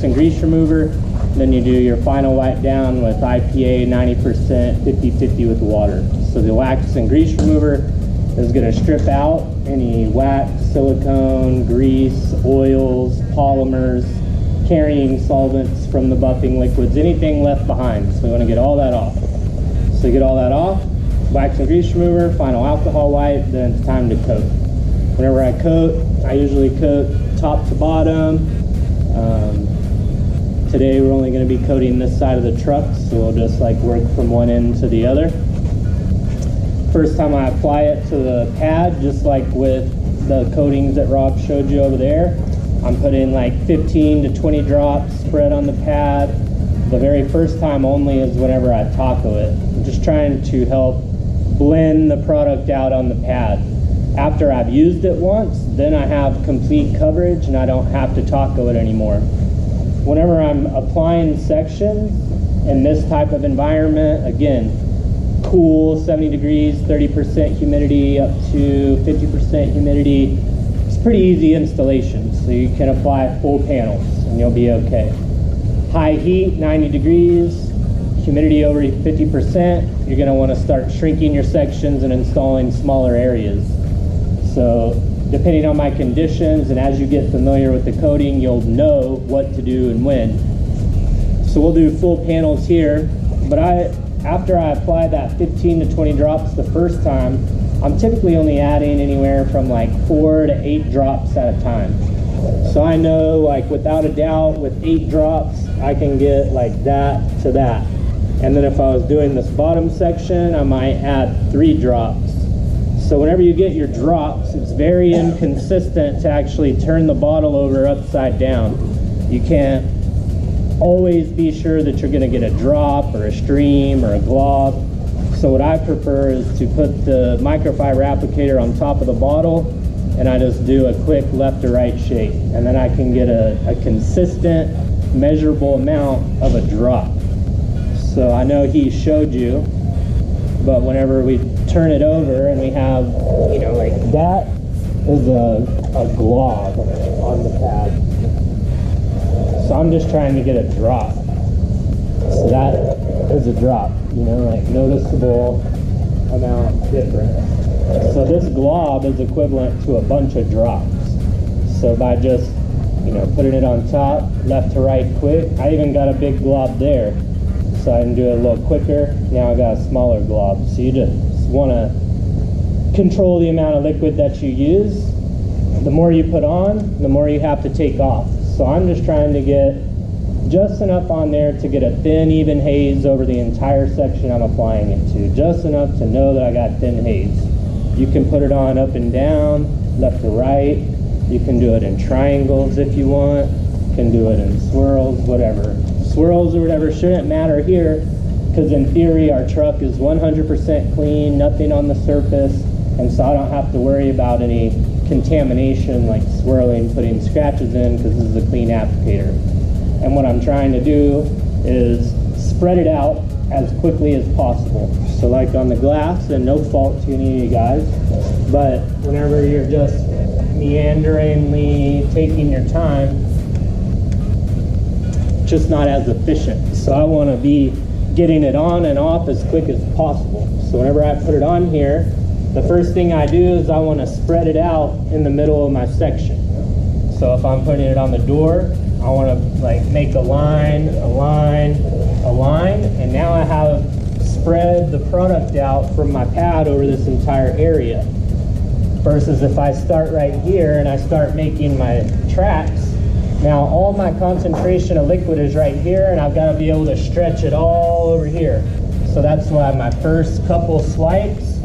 wax and grease remover. Then you do your final wipe down with IPA 90%, 50-50 with water. So the wax and grease remover is going to strip out any wax, silicone, grease, oils, polymers, carrying solvents from the buffing liquids, anything left behind. So we want to get all that off. So get all that off, wax and grease remover, final alcohol wipe, then it's time to coat. Whenever I coat, I usually coat top to bottom. Today we're only going to be coating this side of the truck, so we'll just like work from one end to the other. First time I apply it to the pad, just like with the coatings that Rob showed you over there, I'm putting like 15 to 20 drops spread on the pad. The very first time only is whenever I taco it. I'm just trying to help blend the product out on the pad. After I've used it once, then I have complete coverage and I don't have to taco it anymore. Whenever I'm applying sections in this type of environment, again, cool, 70 degrees, 30% humidity up to 50% humidity, it's pretty easy installation. So you can apply full panels and you'll be okay. High heat, 90 degrees, humidity over 50%, you're gonna wanna start shrinking your sections and installing smaller areas. So depending on my conditions and as you get familiar with the coating, you'll know what to do and when. So we'll do full panels here, but after I apply that 15 to 20 drops the first time, I'm typically only adding anywhere from like 4 to 8 drops at a time. So I know, like, without a doubt, with 8 drops, I can get like that to that. And then if I was doing this bottom section, I might add 3 drops. So whenever you get your drops, it's very inconsistent to actually turn the bottle over upside down. You can't always be sure that you're going to get a drop or a stream or a glob. So what I prefer is to put the microfiber applicator on top of the bottle and I just do a quick left to right shake. And then I can get a consistent, measurable amount of a drop. So I know he showed you, but whenever we turn it over and we have, you know, like that is a glob on the pad. So I'm just trying to get a drop. So that is a drop, you know, like noticeable amount difference. So this glob is equivalent to a bunch of drops. So by just, you know, putting it on top, left to right quick, I even got a big glob there. So I can do it a little quicker. Now I got a smaller glob. So you just want to control the amount of liquid that you use. The more you put on, the more you have to take off. So I'm just trying to get just enough on there to get a thin, even haze over the entire section I'm applying it to. Just enough to know that I got thin haze. You can put it on up and down, left to right. You can do it in triangles if you want. You can do it in swirls, whatever. Swirls or whatever shouldn't matter here, because in theory our truck is 100% clean, nothing on the surface, and so I don't have to worry about any contamination like swirling, putting scratches in, because this is a clean applicator. And what I'm trying to do is spread it out as quickly as possible. So like on the glass, and no fault to any of you guys, but whenever you're just meanderingly taking your time, just not as efficient. So I want to be getting it on and off as quick as possible. So whenever I put it on here, the first thing I do is I want to spread it out in the middle of my section. So if I'm putting it on the door, I want to like make a line, a line, a line, and now I have spread the product out from my pad over this entire area. Versus if I start right here and I start making my tracks, now all my concentration of liquid is right here, and I've got to be able to stretch it all over here. So that's why my first couple swipes,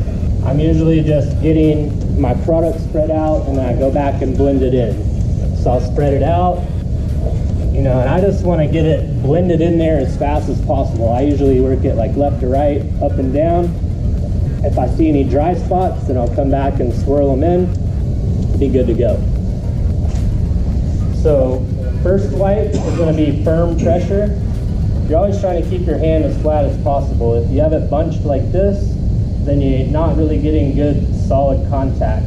I'm usually just getting my product spread out, and then I go back and blend it in. So I'll spread it out, you know, and I just want to get it blended in there as fast as possible. I usually work it like left to right, up and down. If I see any dry spots, then I'll come back and swirl them in, be good to go. So first wipe is going to be firm pressure. You're always trying to keep your hand as flat as possible. If you have it bunched like this, then you're not really getting good solid contact.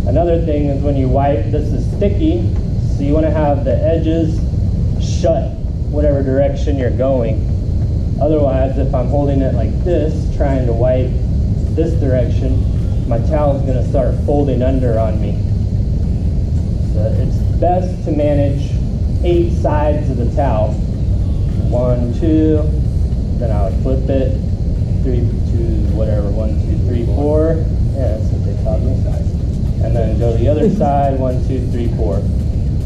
Another thing is when you wipe, this is sticky, so you want to have the edges shut whatever direction you're going. Otherwise, if I'm holding it like this, trying to wipe this direction, my towel's going to start folding under on me. So it's best to manage 8 sides of the towel. 1, 2, then I would flip it, 3, 2, whatever, 1, 2, 3, 4. Yeah, that's what they taught me. And then go to the other side, 1, 2, 3, 4.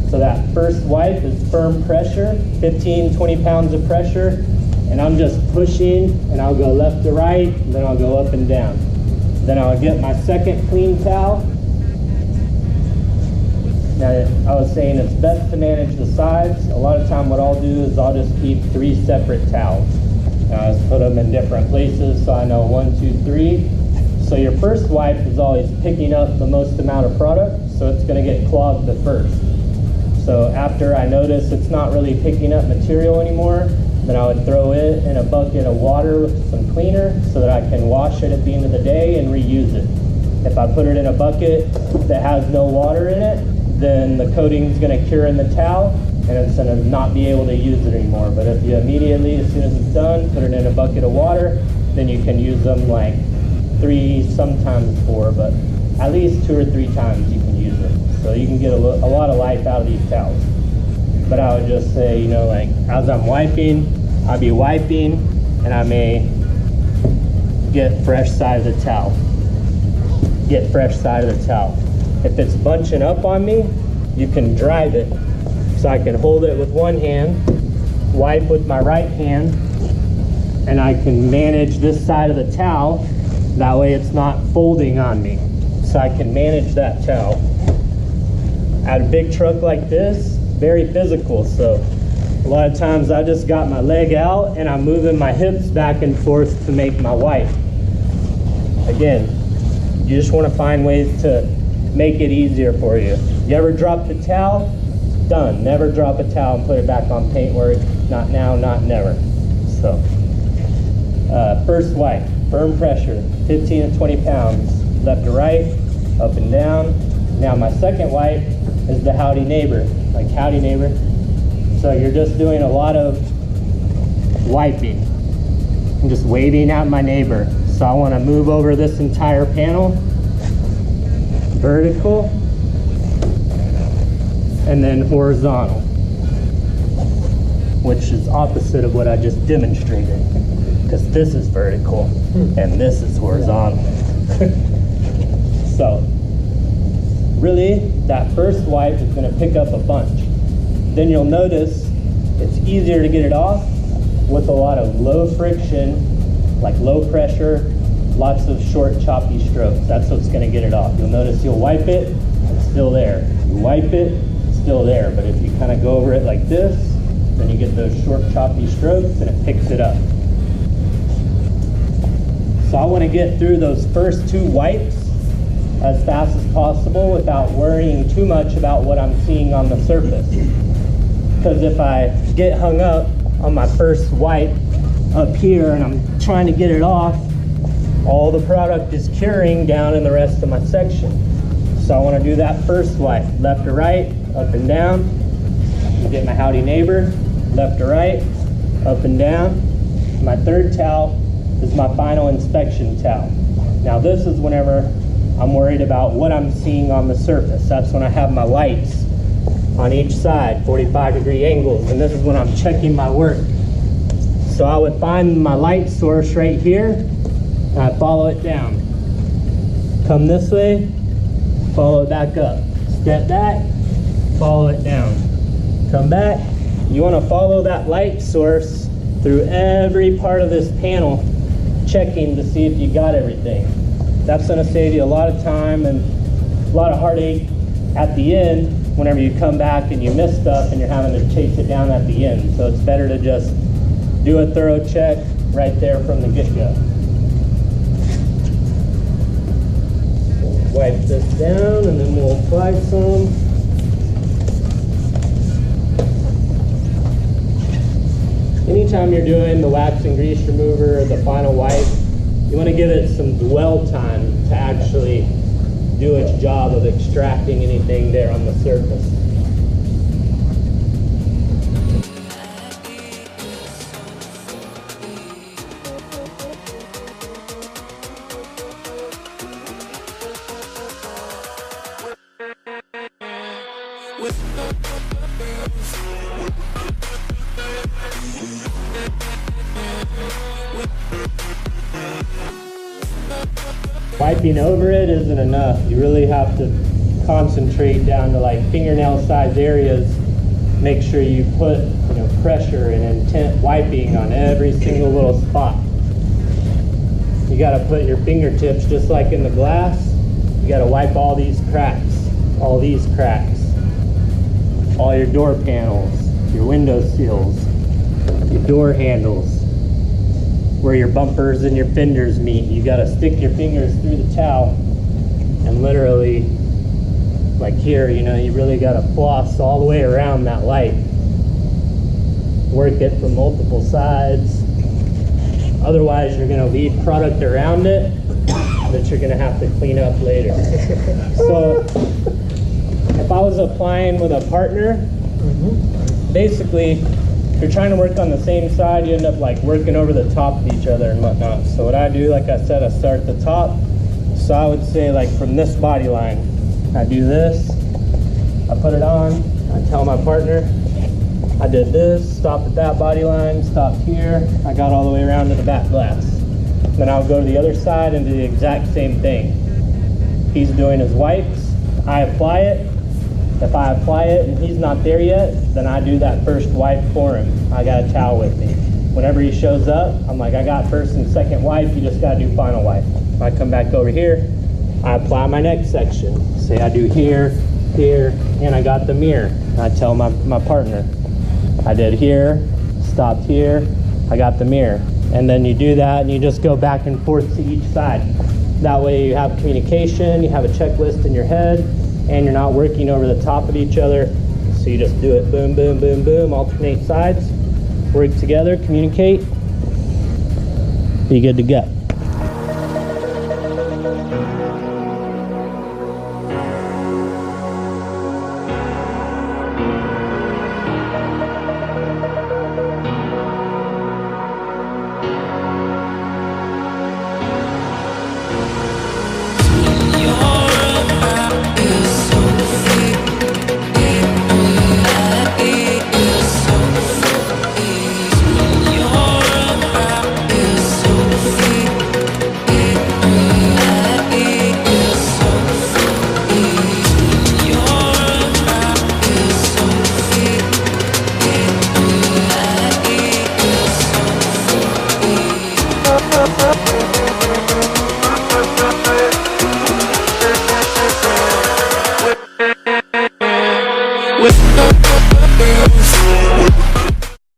So that first wipe is firm pressure, 15, 20 pounds of pressure, and I'm just pushing, and I'll go left to right, and then I'll go up and down. Then I'll get my second clean towel. Now, I was saying it's best to manage the sides. A lot of time what I'll do is I'll just keep 3 separate towels. I'll just put them in different places so I know 1, 2, 3. So your first wipe is always picking up the most amount of product, so it's going to get clogged at first. So after I notice it's not really picking up material anymore, then I would throw it in a bucket of water with some cleaner so that I can wash it at the end of the day and reuse it. If I put it in a bucket that has no water in it, then the coating's going to cure in the towel and it's going to not be able to use it anymore. But if you immediately, as soon as it's done, put it in a bucket of water, then you can use them like 3, sometimes 4, but at least 2 or 3 times you can use them. So you can get a lot of life out of these towels. But I would just say, you know, like as I'm wiping, I'll be wiping and I may get fresh side of the towel. Get fresh side of the towel. If it's bunching up on me, you can drive it. So I can hold it with one hand, wipe with my right hand, and I can manage this side of the towel. That way it's not folding on me. So I can manage that towel. At a big truck like this, very physical. So a lot of times I just got my leg out and I'm moving my hips back and forth to make my wipe. Again, you just want to find ways to make it easier for you. You ever drop the towel? Done. Never drop a towel and put it back on paintwork. Not now, not never. So, first wipe, firm pressure, 15 to 20 pounds, left to right, up and down. Now my second wipe is the howdy neighbor, like howdy neighbor. So you're just doing a lot of wiping. I'm just waving at my neighbor. So I want to move over this entire panel, vertical, and then horizontal, which is opposite of what I just demonstrated, because this is vertical and this is horizontal. So really, that first wipe is going to pick up a bunch. Then you'll notice it's easier to get it off with a lot of low friction, like low pressure, lots of short choppy strokes. That's what's going to get it off. You'll notice you'll wipe it, it's still there. You wipe it, it's still there. But if you kind of go over it like this, then you get those short choppy strokes and it picks it up. So I want to get through those first 2 wipes as fast as possible without worrying too much about what I'm seeing on the surface. Because if I get hung up on my first wipe up here and I'm trying to get it off, all the product is curing down in the rest of my section. So I want to do that first wipe, left to right, up and down. You get my howdy neighbor, left to right, up and down. My third towel is my final inspection towel. Now this is whenever I'm worried about what I'm seeing on the surface. That's when I have my lights on each side, 45-degree angles, and this is when I'm checking my work. So I would find my light source right here, and I follow it down. Come this way, follow it back up. Step back, follow it down. Come back. You want to follow that light source through every part of this panel, checking to see if you got everything. That's going to save you a lot of time and a lot of heartache at the end whenever you come back and you miss stuff and you're having to chase it down at the end. So it's better to just do a thorough check right there from the get-go. We'll wipe this down and then we'll apply some. Anytime you're doing the wax and grease remover or the final wipe, you want to give it some dwell time to actually do its job of extracting anything there on the surface. Wiping over it isn't enough. You really have to concentrate down to like fingernail size areas. Make sure you put, pressure and intent wiping on every single little spot. You got to put your fingertips, just like in the glass, you got to wipe all these cracks, all your door panels, your window sills, your door handles, where your bumpers and your fenders meet. You got to stick your fingers through the towel and literally, like here, you really got to floss all the way around that light. Work it from multiple sides. Otherwise, you're going to leave product around it that you're going to have to clean up later. So, if I was applying with a partner, basically, if you're trying to work on the same side, you end up like working over the top of each other and whatnot. So what I do, like I said, I start at the top. So I would say like from this body line, I do this, I put it on, I tell my partner, I did this, stopped at that body line, stopped here, I got all the way around to the back glass. Then I'll go to the other side and do the exact same thing. He's doing his wipes, I apply it. If I apply it and he's not there yet, then I do that first wipe for him. I got a towel with me. Whenever he shows up, I'm like, I got first and second wipe, you just gotta do final wipe. If I come back over here, I apply my next section. Say I do here, here, and I got the mirror. I tell my partner, I did here, stopped here, I got the mirror. And then you do that and you just go back and forth to each side. That way you have communication, you have a checklist in your head, and you're not working over the top of each other. So you just do it boom, boom, boom, boom, alternate sides, work together, communicate, be good to go.